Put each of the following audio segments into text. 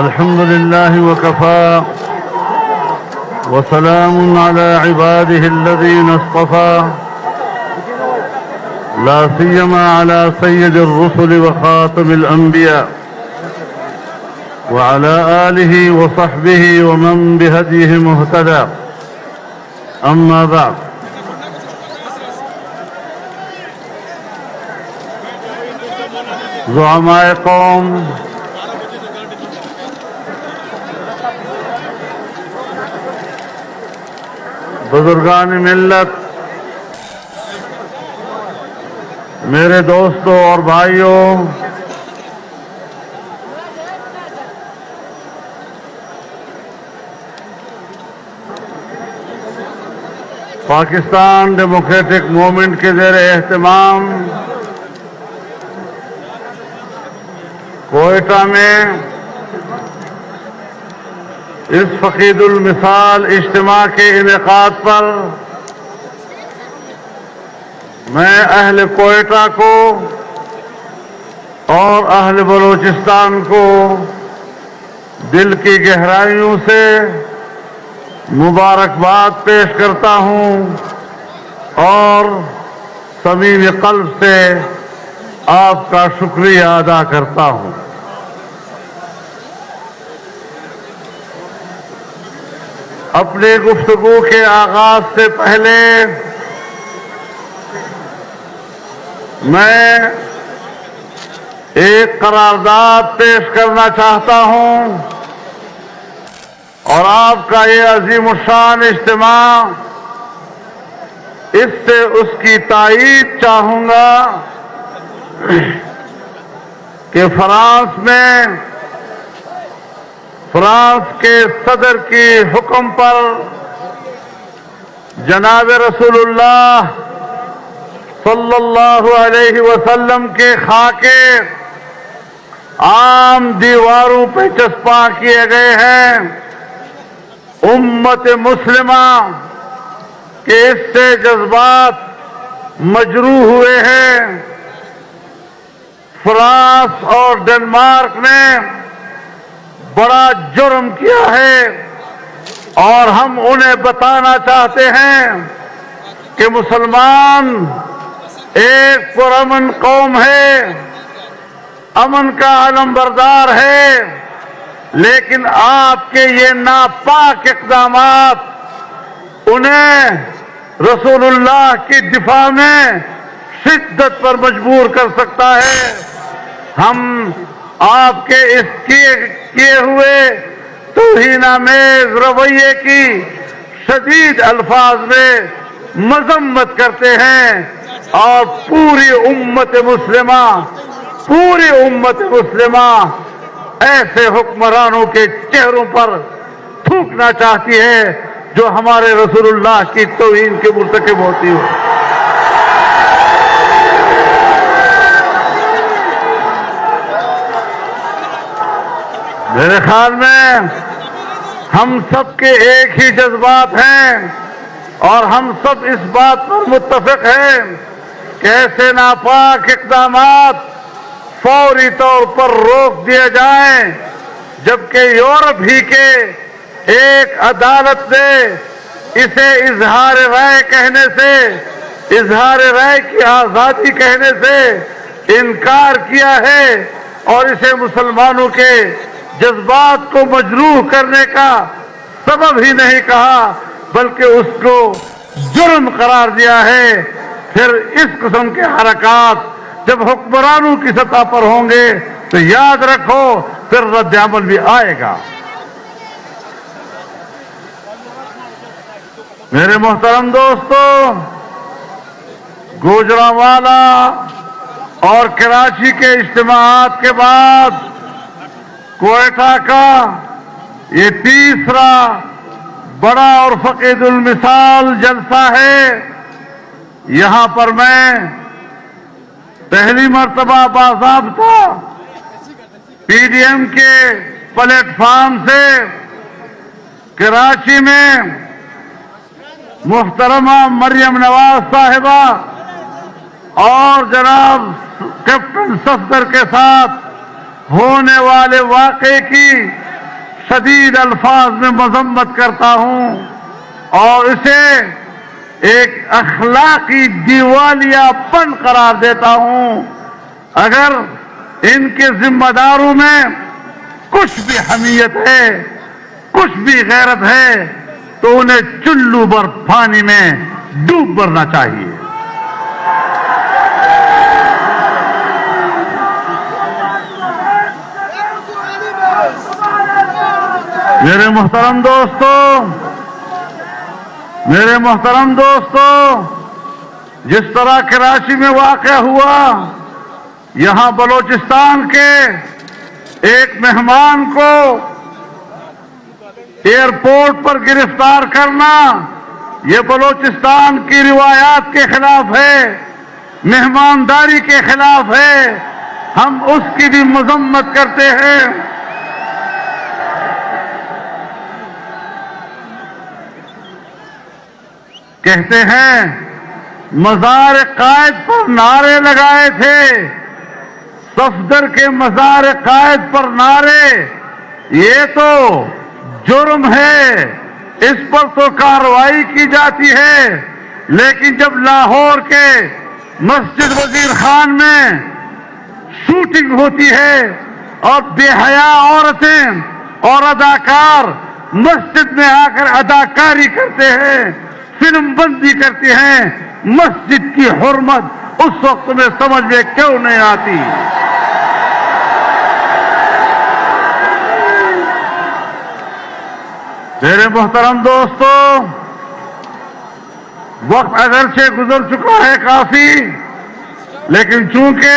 الحمد لله وكفى وسلام على عباده الذين اصطفى لا سيما على سيد الرسل وخاتم الأنبياء وعلى آله وصحبه ومن بهديه مهتدى. أما بعد، زعماء قوم، بزرگان ملت، میرے دوستوں اور بھائیوں، پاکستان ڈیموکریٹک موومنٹ کے زیر اہتمام کوئٹہ میں اس فقید المثال اجتماع کے انعقاد پر میں اہل کوئٹہ کو اور اہل بلوچستان کو دل کی گہرائیوں سے مبارکباد پیش کرتا ہوں اور صمیم قلب سے آپ کا شکریہ ادا کرتا ہوں۔ اپنے گفتگو کے آغاز سے پہلے میں ایک قرارداد پیش کرنا چاہتا ہوں اور آپ کا یہ عظیم الشان اجتماع اس سے اس کی تائید چاہوں گا کہ فرانس کے صدر کی حکم پر جناب رسول اللہ صلی اللہ علیہ وسلم کے خاکے عام دیواروں پہ چسپاں کیے گئے ہیں۔ امت مسلمہ کے اس سے جذبات مجروح ہوئے ہیں۔ فرانس اور ڈنمارک نے بڑا جرم کیا ہے اور ہم انہیں بتانا چاہتے ہیں کہ مسلمان ایک پرامن قوم ہے، امن کا علم بردار ہے، لیکن آپ کے یہ ناپاک اقدامات انہیں رسول اللہ کی دفاع میں شدت پر مجبور کر سکتا ہے۔ ہم آپ کے اس کیے ہوئے توہین آمیز رویے کی شدید الفاظ میں مذمت کرتے ہیں اور پوری امت مسلمہ ایسے حکمرانوں کے چہروں پر تھوکنا چاہتی ہے جو ہمارے رسول اللہ کی توہین کے مرتکب ہوتی ہو۔ میرے خیال میں ہم سب کے ایک ہی جذبات ہیں اور ہم سب اس بات پر متفق ہیں کہ ایسے ناپاک اقدامات فوری طور پر روک دیے جائیں، جبکہ یورپ ہی کے ایک عدالت نے اسے اظہار رائے کہنے سے، اظہار رائے کی آزادی کہنے سے انکار کیا ہے اور اسے مسلمانوں کے جذبات کو مجروح کرنے کا سبب ہی نہیں کہا بلکہ اس کو جرم قرار دیا ہے۔ پھر اس قسم کے حرکات جب حکمرانوں کی سطح پر ہوں گے تو یاد رکھو پھر رد عمل بھی آئے گا۔ میرے محترم دوستو، گوجرانوالا اور کراچی کے اجتماعات کے بعد کوئٹہ کا یہ تیسرا بڑا اور فقید المثال جلسہ ہے۔ یہاں پر میں پہلی مرتبہ باضابطہ پی ڈی ایم کے پلیٹ فارم سے کراچی میں محترمہ مریم نواز صاحبہ اور جناب کیپٹن صفدر کے ساتھ ہونے والے واقعے کی شدید الفاظ میں مذمت کرتا ہوں اور اسے ایک اخلاقی دیوالیہ پن قرار دیتا ہوں. اگر ان کے ذمہ داروں میں کچھ بھی حمیت ہے، کچھ بھی غیرت ہے، تو انہیں چلو بھر پانی میں ڈوب مرنا چاہیے. میرے محترم دوستو، جس طرح کراچی میں واقع ہوا، یہاں بلوچستان کے ایک مہمان کو ایئرپورٹ پر گرفتار کرنا، یہ بلوچستان کی روایات کے خلاف ہے، مہمانداری کے خلاف ہے. ہم اس کی بھی مذمت کرتے ہیں. کہتے ہیں مزار قائد پر نعرے لگائے تھے، صفدر کے مزار قائد پر نعرے، یہ تو جرم ہے، اس پر تو کارروائی کی جاتی ہے. لیکن جب لاہور کے مسجد وزیر خان میں شوٹنگ ہوتی ہے اور بے حیا عورتیں اور اداکار مسجد میں آ کر اداکاری کرتے ہیں، فلم بندی کرتے ہیں، مسجد کی حرمت اس وقت میں سمجھ میں کیوں نہیں آتی؟ میرے محترم دوستو، وقت اگرچہ گزر چکا ہے کافی، لیکن چونکہ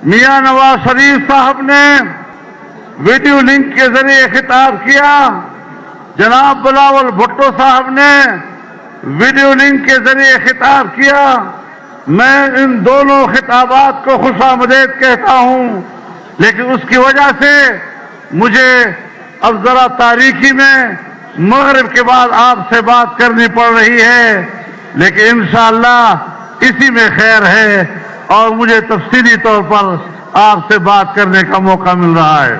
میاں نواز شریف صاحب نے ویڈیو لنک کے ذریعے خطاب کیا، جناب بلاول بھٹو صاحب نے ویڈیو لنک کے ذریعے خطاب کیا، میں ان دونوں خطابات کو خوش آمدید کہتا ہوں. لیکن اس کی وجہ سے مجھے اب ذرا تاریکی میں مغرب کے بعد آپ سے بات کرنی پڑ رہی ہے، لیکن انشاءاللہ اسی میں خیر ہے اور مجھے تفصیلی طور پر آپ سے بات کرنے کا موقع مل رہا ہے.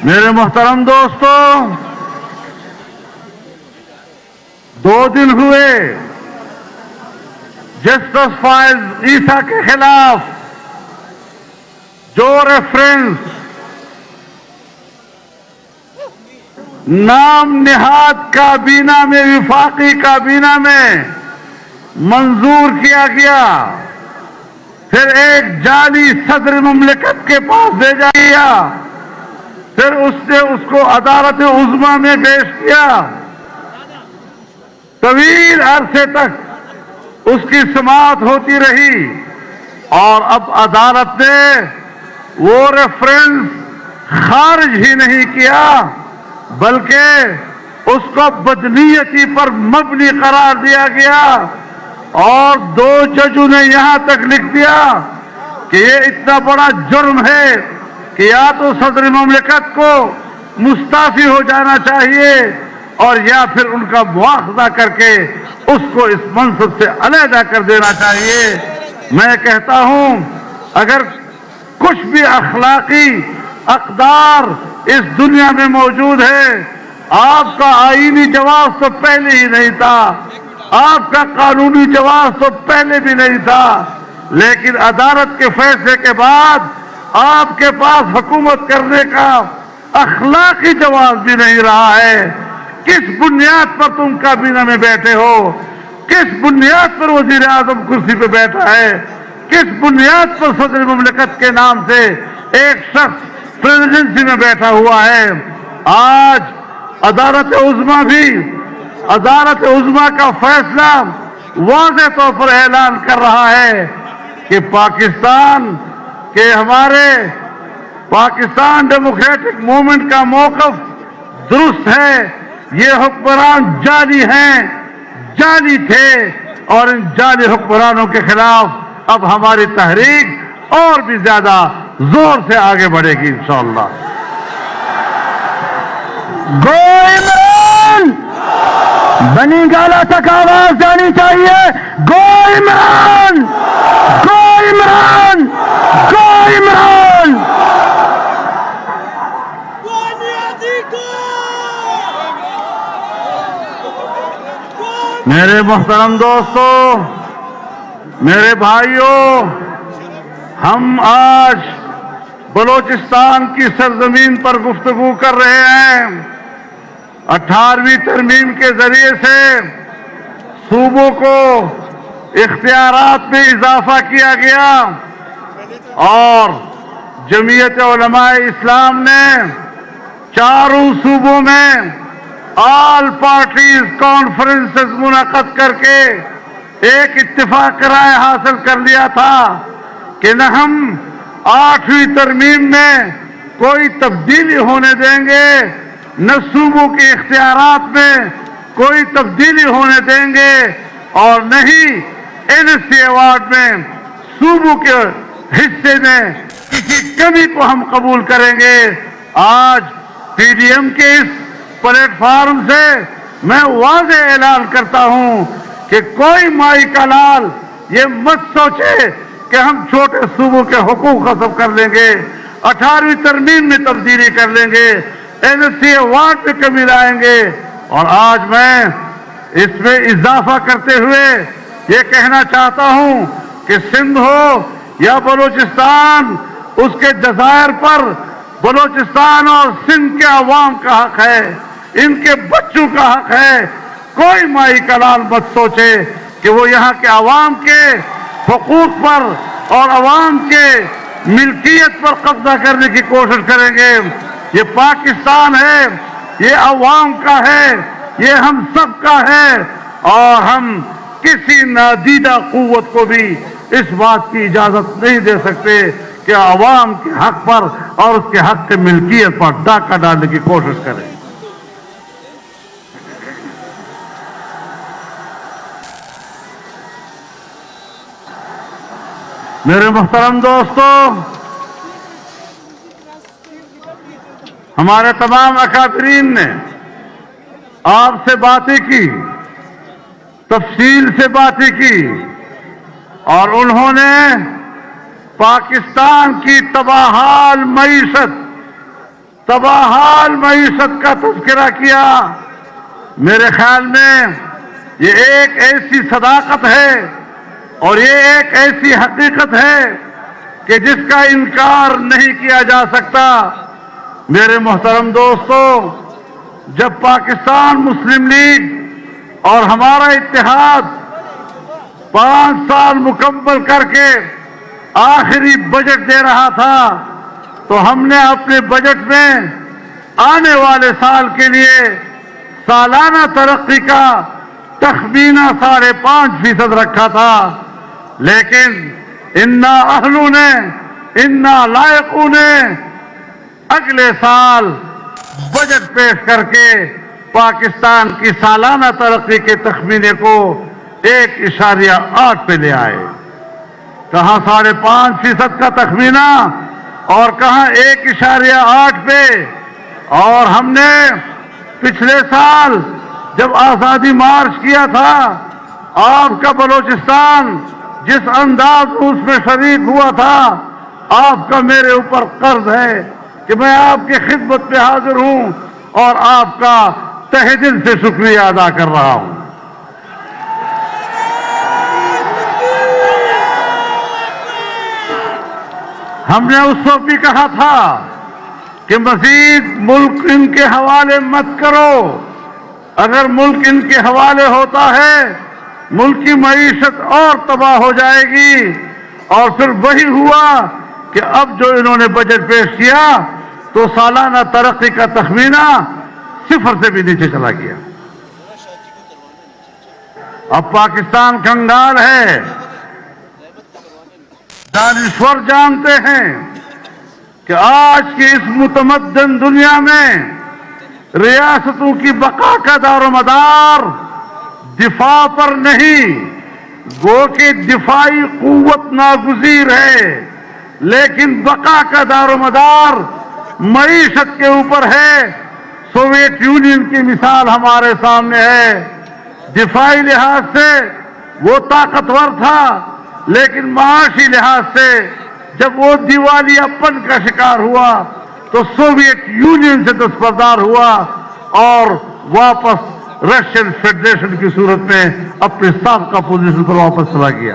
میرے محترم دوستو، 2 دن ہوئے جسٹس فائز عیسیٰ کے خلاف جو ریفرنس نام نہاد کابینہ میں، وفاقی کابینہ میں منظور کیا گیا، پھر ایک جعلی صدر مملکت کے پاس بھیجا گیا، پھر اس نے اس کو عدالت عظمیٰ میں پیش کیا، طویل عرصے تک اس کی سماعت ہوتی رہی، اور اب عدالت نے وہ ریفرنس خارج ہی نہیں کیا بلکہ اس کو بدنیتی پر مبنی قرار دیا گیا، اور 2 ججوں نے یہاں تک لکھ دیا کہ یہ اتنا بڑا جرم ہے کہ یا تو صدر مملکت کو مستعفی ہو جانا چاہیے اور یا پھر ان کا مواخذہ کر کے اس کو اس منصب سے علیحدہ کر دینا چاہیے. میں کہتا ہوں اگر کچھ بھی اخلاقی اقدار اس دنیا میں موجود ہے، آپ کا آئینی جواز تو پہلے ہی نہیں تھا، آپ کا قانونی جواز تو پہلے بھی نہیں تھا، لیکن عدالت کے فیصلے کے بعد آپ کے پاس حکومت کرنے کا اخلاقی جواز بھی نہیں رہا ہے. کس بنیاد پر تم کابینہ میں بیٹھے ہو؟ کس بنیاد پر وزیر اعظم کرسی پہ بیٹھا ہے؟ کس بنیاد پر صدر مملکت کے نام سے ایک شخص پریزیڈنسی میں بیٹھا ہوا ہے؟ آج عدالت عظمیٰ کا فیصلہ واضح طور پر اعلان کر رہا ہے کہ پاکستان کے ہمارے پاکستان ڈیموکریٹک موومنٹ کا موقف درست ہے. یہ حکمران جعلی ہیں، جعلی تھے، اور ان جعلی حکمرانوں کے خلاف اب ہماری تحریک اور بھی زیادہ زور سے آگے بڑھے گی انشاءاللہ. گو عمران، بنی گالا تک آواز جانی چاہیے. گو عمران، گو عمران، عمران! میرے محترم دوستو، میرے بھائیوں، ہم آج بلوچستان کی سرزمین پر گفتگو کر رہے ہیں۔ 18ویں ترمیم کے ذریعے سے صوبوں کو اختیارات میں اضافہ کیا گیا اور جمعیت علماء اسلام نے چاروں صوبوں میں آل پارٹیز کانفرنسز منعقد کر کے ایک اتفاق رائے حاصل کر لیا تھا کہ نہ ہم 8ویں ترمیم میں کوئی تبدیلی ہونے دیں گے، نہ صوبوں کے اختیارات میں کوئی تبدیلی ہونے دیں گے، اور نہ ہی NSC ایوارڈ میں صوبوں کے حصے میں کسی کمی کو ہم قبول کریں گے۔ آج PDM کے اس پلیٹ فارم سے میں واضح اعلان کرتا ہوں کہ کوئی مائی کا لال یہ مت سوچے کہ ہم چھوٹے صوبوں کے حقوق غصب کر لیں گے، 18ویں ترمیم میں تبدیلی کر لیں گے، NSC ایوارڈ میں کمی لائیں گے۔ اور آج میں اس میں اضافہ کرتے ہوئے یہ کہنا چاہتا ہوں کہ سندھ ہو یا بلوچستان، اس کے جزائر پر بلوچستان اور سندھ کے عوام کا حق ہے، ان کے بچوں کا حق ہے۔ کوئی مائی کا لال مت سوچے کہ وہ یہاں کے عوام کے حقوق پر اور عوام کے ملکیت پر قبضہ کرنے کی کوشش کریں گے۔ یہ پاکستان ہے، یہ عوام کا ہے، یہ ہم سب کا ہے، اور ہم کسی نادیدہ قوت کو بھی اس بات کی اجازت نہیں دے سکتے کہ عوام کے حق پر اور اس کے حق کے ملکیت پر ڈاکہ ڈالنے کی کوشش کریں۔ میرے محترم دوستو، ہمارے تمام اکابرین نے آپ سے باتیں کی، تفصیل سے باتیں کی، اور انہوں نے پاکستان کی تباہال معیشت کا تذکرہ کیا۔ میرے خیال میں یہ ایک ایسی صداقت ہے اور یہ ایک ایسی حقیقت ہے کہ جس کا انکار نہیں کیا جا سکتا۔ میرے محترم دوستو، جب پاکستان مسلم لیگ اور ہمارا اتحاد 5 سال مکمل کر کے آخری بجٹ دے رہا تھا تو ہم نے اپنے بجٹ میں آنے والے سال کے لیے سالانہ ترقی کا تخمینہ 5.5% رکھا تھا، لیکن انا اہلوں نے، انا لائقوں نے اگلے سال بجٹ پیش کر کے پاکستان کی سالانہ ترقی کے تخمینے کو 1.8 پہ لے آئے۔ کہاں 5.5% کا تخمینہ اور کہاں 1.8 پہ۔ اور ہم نے پچھلے سال جب آزادی مارچ کیا تھا، آپ کا بلوچستان جس انداز اس میں شریک ہوا تھا، آپ کا میرے اوپر قرض ہے کہ میں آپ کی خدمت میں حاضر ہوں اور آپ کا تہہ دل سے شکریہ ادا کر رہا ہوں۔ ہم نے اس وقت بھی کہا تھا کہ مزید ملک ان کے حوالے مت کرو، اگر ملک ان کے حوالے ہوتا ہے ملک کی معیشت اور تباہ ہو جائے گی۔ اور پھر وہی ہوا کہ اب جو انہوں نے بجٹ پیش کیا تو سالانہ ترقی کا تخمینہ 0 سے بھی نیچے چلا گیا۔ اب پاکستان کنگال ہے۔ دانشور جانتے ہیں کہ آج کی اس متمدن دنیا میں ریاستوں کی بقا کا دار و مدار دفاع پر نہیں، گو کہ دفاعی قوت ناگزیر ہے، لیکن بقا کا دار و مدار معیشت کے اوپر ہے۔ سوویت یونین کی مثال ہمارے سامنے ہے۔ دفاعی لحاظ سے وہ طاقتور تھا، لیکن معاشی لحاظ سے جب وہ دیوالیہ پن کا شکار ہوا تو سوویت یونین سے دستبردار ہوا اور واپس رشین فیڈریشن کی صورت میں اپنے سابقہ پوزیشن پر واپس چلا گیا۔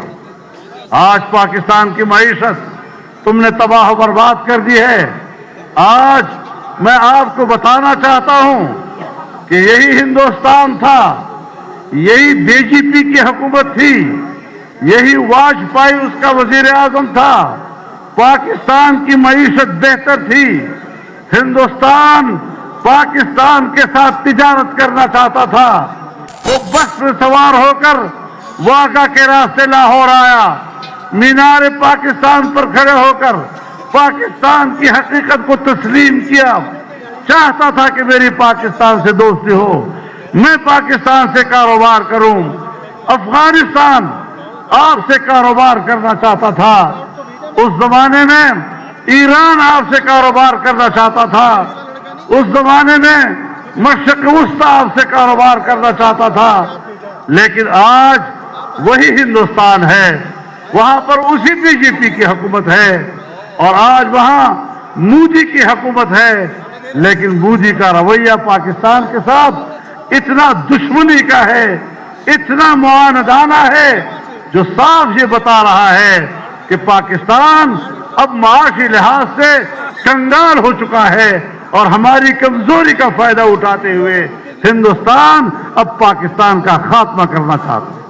آج پاکستان کی معیشت تم نے تباہ و برباد کر دی ہے۔ آج میں آپ کو بتانا چاہتا ہوں کہ یہی ہندوستان تھا، یہی بی جے پی کی حکومت تھی، یہی واجپئی اس کا وزیر اعظم تھا، پاکستان کی معیشت بہتر تھی، ہندوستان پاکستان کے ساتھ تجارت کرنا چاہتا تھا۔ وہ بس میں سوار ہو کر واگا کے راستے لاہور آیا، مینار پاکستان پر کھڑے ہو کر پاکستان کی حقیقت کو تسلیم کیا، چاہتا تھا کہ میری پاکستان سے دوستی ہو، میں پاکستان سے کاروبار کروں۔ افغانستان آپ سے کاروبار کرنا چاہتا تھا، اس زمانے میں ایران آپ سے کاروبار کرنا چاہتا تھا، اس زمانے میں مشرق وسطی آپ سے کاروبار کرنا چاہتا تھا، لیکن آج وہی ہندوستان ہے، وہاں پر اسی بی جے پی کی حکومت ہے، اور آج وہاں مودی کی حکومت ہے، لیکن مودی کا رویہ پاکستان کے ساتھ اتنا دشمنی کا ہے، اتنا معاندانہ ہے، جو صاف یہ بتا رہا ہے کہ پاکستان اب معاشی لحاظ سے کنگال ہو چکا ہے، اور ہماری کمزوری کا فائدہ اٹھاتے ہوئے ہندوستان اب پاکستان کا خاتمہ کرنا چاہتا ہے۔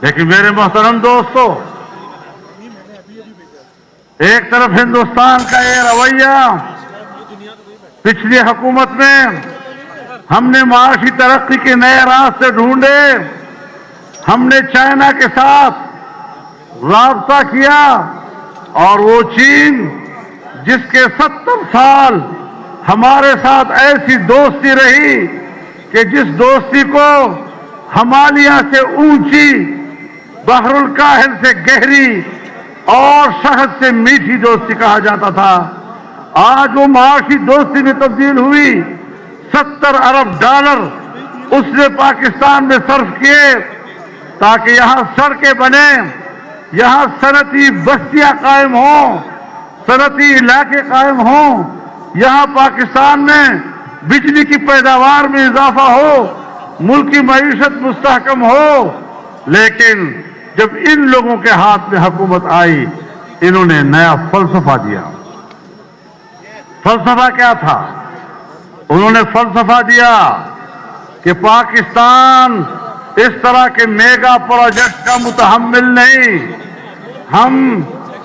لیکن میرے محترم دوستو، ایک طرف ہندوستان کا یہ رویہ، پچھلی حکومت میں ہم نے معاشی ترقی کے نئے راستے ڈھونڈے، ہم نے چائنا کے ساتھ رابطہ کیا، اور وہ چین جس کے 70 سال ہمارے ساتھ ایسی دوستی رہی کہ جس دوستی کو ہمالیہ سے اونچی، بحر الکاہل سے گہری اور شہد سے میٹھی دوستی کہا جاتا تھا، آج وہ معاشی دوستی میں تبدیل ہوئی۔ 70 ارب ڈالر اس نے پاکستان میں صرف کیے تاکہ یہاں سڑکیں بنیں، یہاں صنعتی بستیاں قائم ہوں، صنعتی علاقے قائم ہوں، یہاں پاکستان میں بجلی کی پیداوار میں اضافہ ہو، ملک کی معیشت مستحکم ہو۔ لیکن جب ان لوگوں کے ہاتھ میں حکومت آئی، انہوں نے نیا فلسفہ دیا۔ فلسفہ کیا تھا؟ انہوں نے فلسفہ دیا کہ پاکستان اس طرح کے میگا پروجیکٹ کا متحمل نہیں، ہم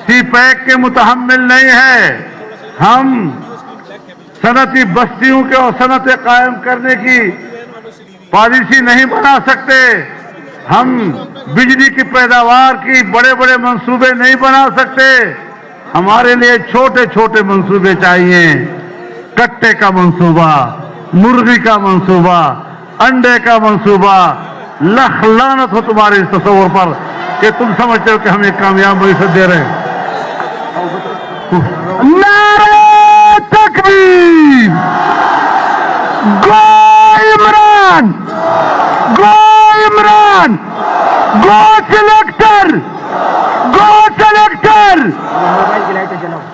سی پیک کے متحمل نہیں ہے، ہم صنعتی بستیوں کے اور صنعتیں قائم کرنے کی پالیسی نہیں بنا سکتے، ہم بجلی کی پیداوار کی بڑے بڑے منصوبے نہیں بنا سکتے، ہمارے لیے چھوٹے چھوٹے منصوبے چاہیے، کٹے کا منصوبہ، مرغی کا منصوبہ، انڈے کا منصوبہ۔ لخ لعنت ہو تمہارے اس تصور پر کہ تم سمجھتے ہو کہ ہم ایک کامیاب معیشت دے رہے ہیں۔ نعرہ تکبیر! گو عمران! گو عمران! گو سلیکٹر! گو سلیکٹر!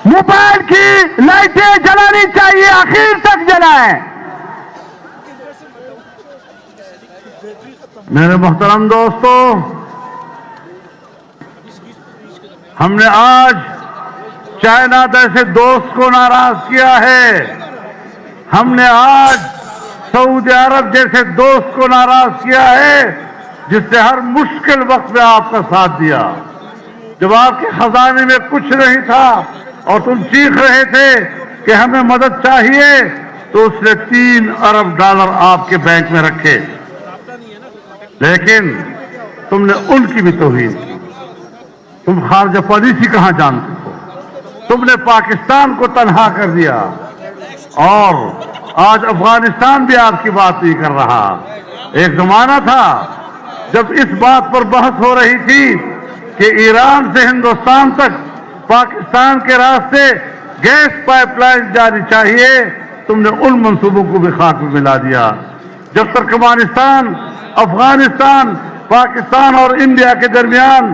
موبائل کی لائٹیں جلانی چاہیے، آخر تک جلائیں۔ میرے محترم دوستو، ہم نے آج چائنا جیسے دوست کو ناراض کیا ہے، ہم نے آج سعودی عرب جیسے دوست کو ناراض کیا ہے، جس سے ہر مشکل وقت میں آپ کا ساتھ دیا۔ جب آپ کے خزانے میں کچھ نہیں تھا اور تم چیخ رہے تھے کہ ہمیں مدد چاہیے، تو اس نے 3 ارب ڈالر آپ کے بینک میں رکھے، لیکن تم نے ان کی بھی توہین کی۔ تم خارجہ پالیسی کہاں جانتے ہو؟ تم نے پاکستان کو تنہا کر دیا، اور آج افغانستان بھی آپ کی بات نہیں کر رہا۔ ایک زمانہ تھا جب اس بات پر بحث ہو رہی تھی کہ ایران سے ہندوستان تک پاکستان کے راستے گیس پائپ لائن جاری چاہیے، تم نے ان منصوبوں کو بھی خاک میں ملا دیا۔ جب ترکمانستان، افغانستان، پاکستان اور انڈیا کے درمیان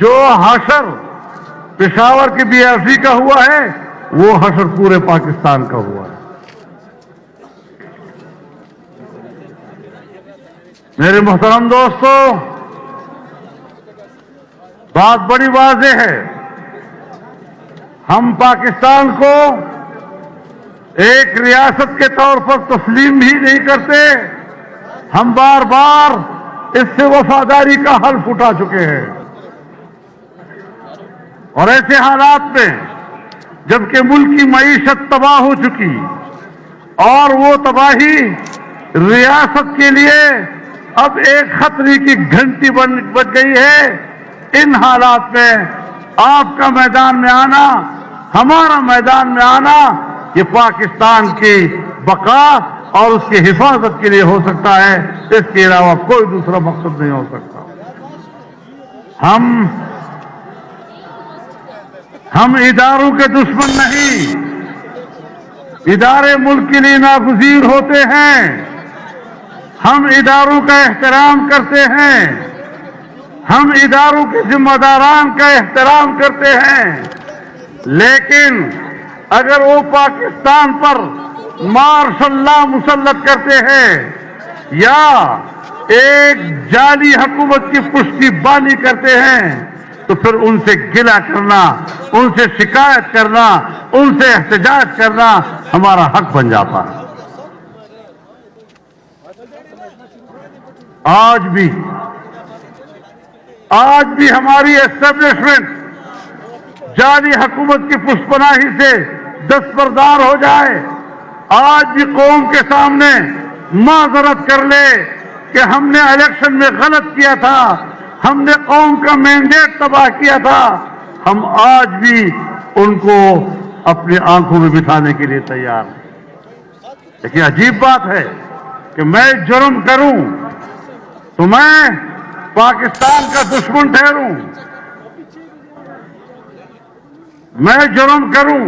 جو حشر پشاور کی BRC کا ہوا ہے وہ حشر پورے پاکستان کا ہوا ہے. میرے محترم دوستو، بات بڑی واضح ہے. ہم پاکستان کو ایک ریاست کے طور پر تسلیم بھی نہیں کرتے. ہم بار بار اس سے وفاداری کا حلف اٹھا چکے ہیں. اور ایسے حالات میں جبکہ ملک کی معیشت تباہ ہو چکی اور وہ تباہی ریاست کے لیے اب ایک خطرے کی گھنٹی بن گئی ہے، ان حالات میں آپ کا میدان میں آنا، ہمارا میدان میں آنا، یہ پاکستان کی بقا اور اس کی حفاظت کے لیے ہو سکتا ہے. اس کے علاوہ کوئی دوسرا مقصد نہیں ہو سکتا. ہم اداروں کے دشمن نہیں. ادارے ملک کے لیے ناگزیر ہوتے ہیں. ہم اداروں کا احترام کرتے ہیں. ہم اداروں کے ذمہ داران کا احترام کرتے ہیں. لیکن اگر وہ پاکستان پر مارشل لا مسلط کرتے ہیں یا ایک جعلی حکومت کی پشتی بانی کرتے ہیں تو پھر ان سے گلہ کرنا، ان سے شکایت کرنا، ان سے احتجاج کرنا ہمارا حق بن جاتا ہے. آج بھی ہماری اسٹیبلشمنٹ جعلی حکومت کی پشت پناہی سے دستبردار ہو جائے. آج بھی قوم کے سامنے معذرت کر لے کہ ہم نے الیکشن میں غلط کیا تھا، ہم نے قوم کا مینڈیٹ تباہ کیا تھا. ہم آج بھی ان کو اپنی آنکھوں میں بٹھانے کے لیے تیار ہیں. لیکن عجیب بات ہے کہ میں جرم کروں تو میں پاکستان کا دشمن ٹھہروں، میں جرم کروں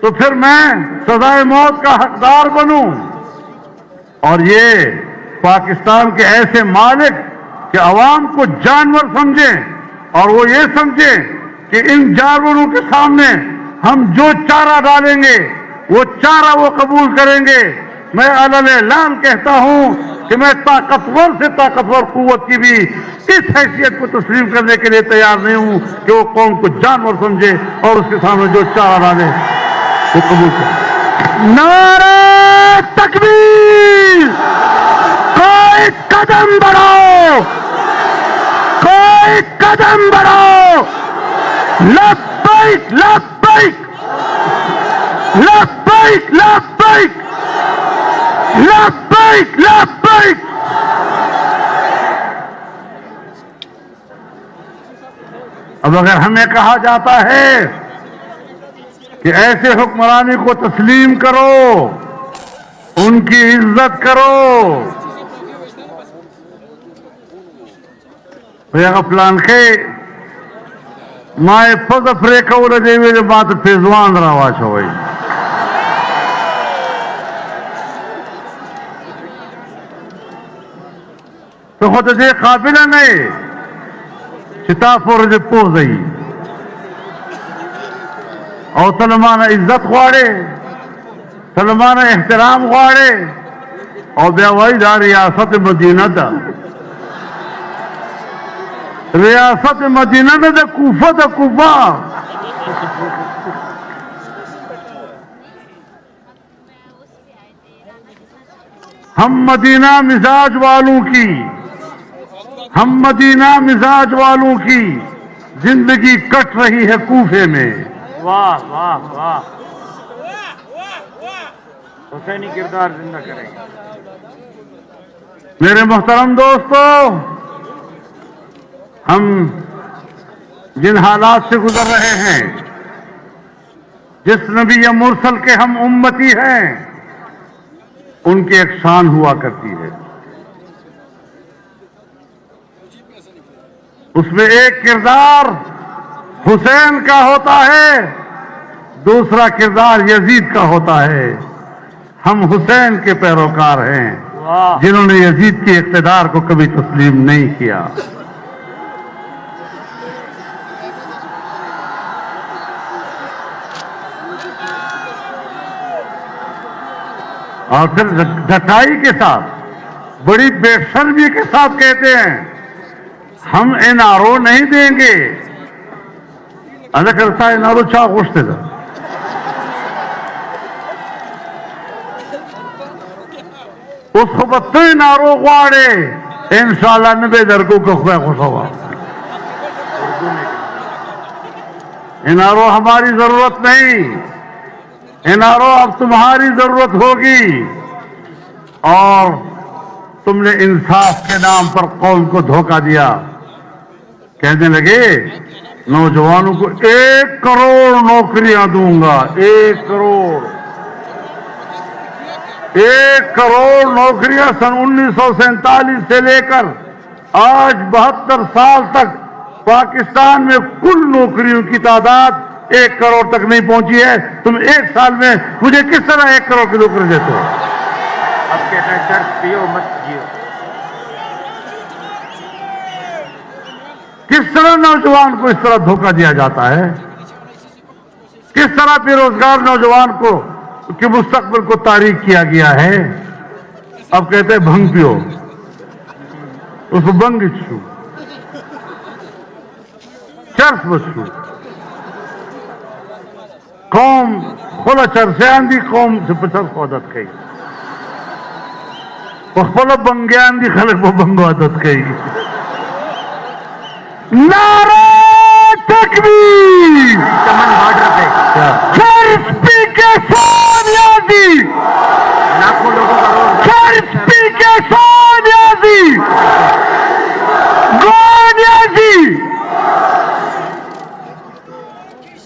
تو پھر میں سزائے موت کا حقدار بنوں. اور یہ پاکستان کے ایسے مالک کہ عوام کو جانور سمجھیں اور وہ یہ سمجھیں کہ ان جانوروں کے سامنے ہم جو چارہ ڈالیں گے وہ چارہ وہ قبول کریں گے. میں علن اعلان کہتا ہوں کہ میں طاقتور سے طاقتور قوت کی بھی اس حیثیت کو تسلیم کرنے کے لیے تیار نہیں ہوں کہ وہ قوم کو جانور سمجھے اور اس کے سامنے جو چارہ ڈالے وہ قبول کرے. نعرہ تکبیر! کوئی قدم بڑھاؤ، کوئی قدم بڑھاؤ! لبیک لبیک لبیک لبیک لبیک لبیک. اب اگر ہمیں کہا جاتا ہے کہ ایسے حکمرانی کو تسلیم کرو، ان کی عزت کرو، پلان کے مائے پد پریکول دے میرے بات فیضوان روا چھوئی. تو خود دے قابل نہیں شتافور دے پوزئی اور سلمان عزت غواڑے، سلمان احترام غواڑے اور بیاوائی دا ریاست مدینہ دا، ریاست مدینہ دا کوفہ دا کوفہ. ہم مدینہ مزاج والوں کی زندگی کٹ رہی ہے کوفے میں. واہ واہ واہ! حسینی کردار زندہ کریں گے. میرے محترم دوستو، ہم جن حالات سے گزر رہے ہیں، جس نبی یا مرسل کے ہم امتی ہیں، ان کی ایک شان ہوا کرتی ہے. اس میں ایک کردار حسین کا ہوتا ہے، دوسرا کردار یزید کا ہوتا ہے. ہم حسین کے پیروکار ہیں جنہوں نے یزید کے اقتدار کو کبھی تسلیم نہیں کیا. اور پھر ڈٹائی کے ساتھ بڑی بے شرمی کے ساتھ کہتے ہیں ہم NRO نہیں دیں گے. کرتا NRO چاہ گوشتے تھا. اس کو بتو NRO غواڑے انشاءاللہ نبے درکو کخوے خوش ہوا. NRO ہماری ضرورت نہیں. NRO اب تمہاری ضرورت ہوگی. اور تم نے انصاف کے نام پر قوم کو دھوکہ دیا. کہنے لگے نوجوانوں کو 1 کروڑ نوکریاں دوں گا. 1 کروڑ 1 کروڑ نوکریاں سن 1947 سے لے کر آج 72 سال تک پاکستان میں کل نوکریوں کی تعداد 1 کروڑ تک نہیں پہنچی ہے. تم 1 سال میں مجھے کس طرح 1 کروڑ کی نوکری دیتے ہو؟ اب کہتے ہیں چرچ پیو مت جیو. کس طرح نوجوان کو اس طرح دھوکہ دیا جاتا ہے؟ کس طرح بے روزگار نوجوان کو کے مستقبل کو تاریک کیا گیا ہے؟ اب کہتے ہیں بھنگ پیو. اس کو بنگ چھو چرس بچو. قوم خلا چرسیان دی قوم سے 50 عادت کئی. خلا بنگیان دی خلق وہ بنگو عادت کئی. نعرہ تکبیر. چمن بارڈر پہ چرچ پی کے سونیازی. لاکھوں لوگوں کا روزگار. چرچ پی کے سونیازی. گونیازی.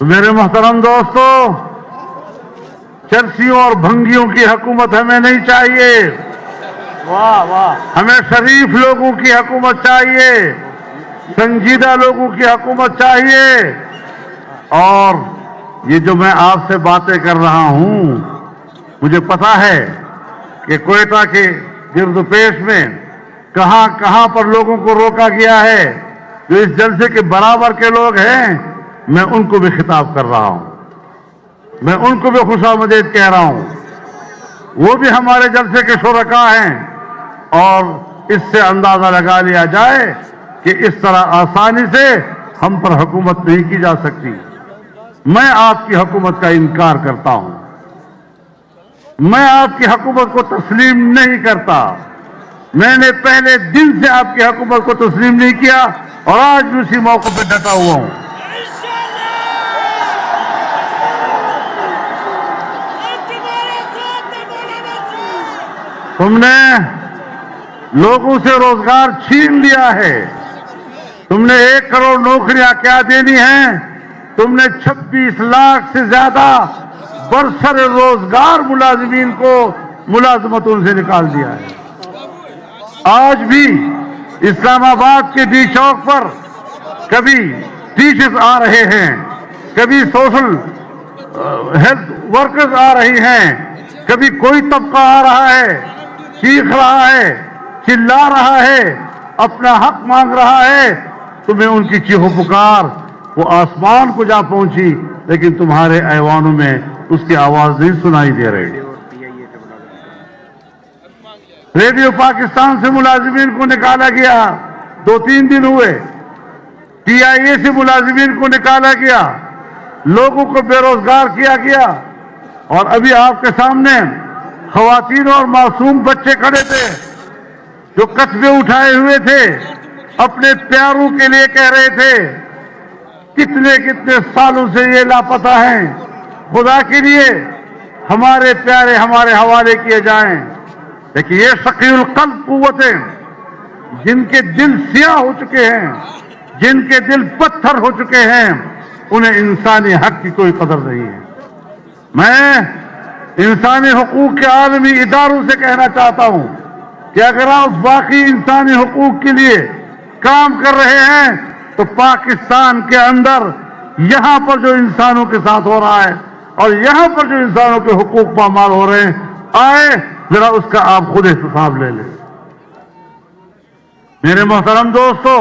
میرے محترم دوستو، چرسیوں اور بھنگیوں کی حکومت ہمیں نہیں چاہیے. واہ واہ. ہمیں شریف لوگوں کی حکومت چاہیے. سنجیدہ لوگوں کی حکومت چاہیے. اور یہ جو میں آپ سے باتیں کر رہا ہوں، مجھے پتا ہے کہ کوئٹہ کے گرد و پیش میں کہاں کہاں پر لوگوں کو روکا گیا ہے جو اس جلسے کے برابر کے لوگ ہیں. میں ان کو بھی خطاب کر رہا ہوں. میں ان کو بھی خوش آمدید کہہ رہا ہوں. وہ بھی ہمارے جلسے کے شرکاء ہیں. اور اس سے اندازہ لگا لیا جائے کہ اس طرح آسانی سے ہم پر حکومت نہیں کی جا سکتی. میں آپ کی حکومت کا انکار کرتا ہوں. میں آپ کی حکومت کو تسلیم نہیں کرتا. میں نے پہلے دن سے آپ کی حکومت کو تسلیم نہیں کیا اور آج بھی اسی موقع پہ ڈٹا ہوا ہوں. تم نے لوگوں سے روزگار چھین لیا ہے. تم نے 1 کروڑ نوکریاں کیا دینی ہیں؟ تم نے 26 لاکھ سے زیادہ برسر روزگار ملازمین کو ملازمتوں سے نکال دیا ہے. آج بھی اسلام آباد کے ڈی چوک پر کبھی ٹیچرز آ رہے ہیں, کبھی سوشل ہیلتھ ورکرز آ رہی ہیں, کبھی کوئی طبقہ آ رہا ہے, چیخ رہا ہے, چلا رہا ہے, اپنا حق مانگ رہا ہے. تمہیں ان کی چیخو پکار وہ آسمان کو جا پہنچی, لیکن تمہارے ایوانوں میں اس کی آواز نہیں سنائی دے رہی. ریڈیو پاکستان سے ملازمین کو نکالا گیا, 2-3 دن ہوئے. PIA سے ملازمین کو نکالا گیا, لوگوں کو بے روزگار کیا گیا. اور ابھی آپ کے سامنے خواتین اور معصوم بچے کھڑے تھے جو کتبے اٹھائے ہوئے تھے, اپنے پیاروں کے لیے کہہ رہے تھے کتنے کتنے سالوں سے یہ لاپتہ ہیں, خدا کے لیے ہمارے پیارے ہمارے حوالے کیے جائیں. لیکن یہ ثقیل القلب قوتیں جن کے دل سیاہ ہو چکے ہیں, جن کے دل پتھر ہو چکے ہیں, انہیں انسانی حق کی کوئی قدر نہیں ہے. میں انسانی حقوق کے عالمی اداروں سے کہنا چاہتا ہوں کہ اگر آپ باقی انسانی حقوق کے لیے کام کر رہے ہیں تو پاکستان کے اندر یہاں پر جو انسانوں کے ساتھ ہو رہا ہے اور یہاں پر جو انسانوں کے حقوق پامال ہو رہے ہیں, آئے ذرا اس کا آپ خود حساب لے لیں. میرے محترم دوستو,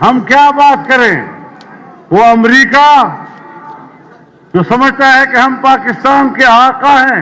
ہم کیا بات کریں, وہ امریکہ جو سمجھتا ہے کہ ہم پاکستان کے آقا ہیں,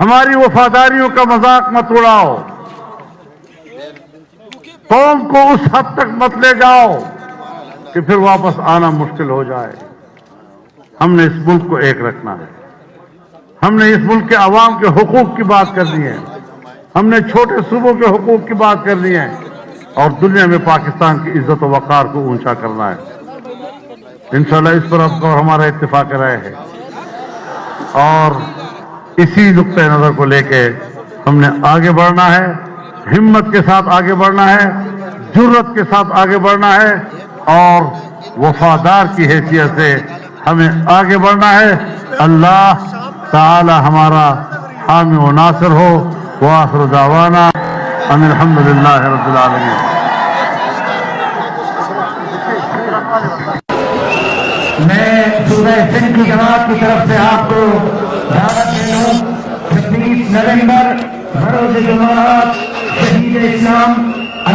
ہماری وفاداریوں کا مذاق مت اڑاؤ، قوم کو اس حد تک مت لے جاؤ کہ پھر واپس آنا مشکل ہو جائے۔ ہم نے اس ملک کو ایک رکھنا ہے، ہم نے اس ملک کے عوام کے حقوق کی بات کرنی ہے، ہم نے چھوٹے صوبوں کے حقوق کی بات کرنی ہے، اور دنیا میں پاکستان کی عزت و وقار کو اونچا کرنا ہے۔ انشاءاللہ اس پر اب ہمارا اتفاق رائے ہے، اور اسی نقطۂ نظر کو لے کے ہم نے آگے بڑھنا ہے، ہمت کے ساتھ آگے بڑھنا ہے، جرت کے ساتھ آگے بڑھنا ہے، اور وفادار کی حیثیت سے ہمیں آگے بڑھنا ہے۔ اللہ تعالی ہمارا حامی و ناصر ہو۔ وآخر دعوانا ان الحمدللہ رب العالمین۔ میں صوبہ سندھ کی جماعت کی طرف سے آپ کو دعوت دے دوں 26 نومبر بروز جمعرات شہید اسلام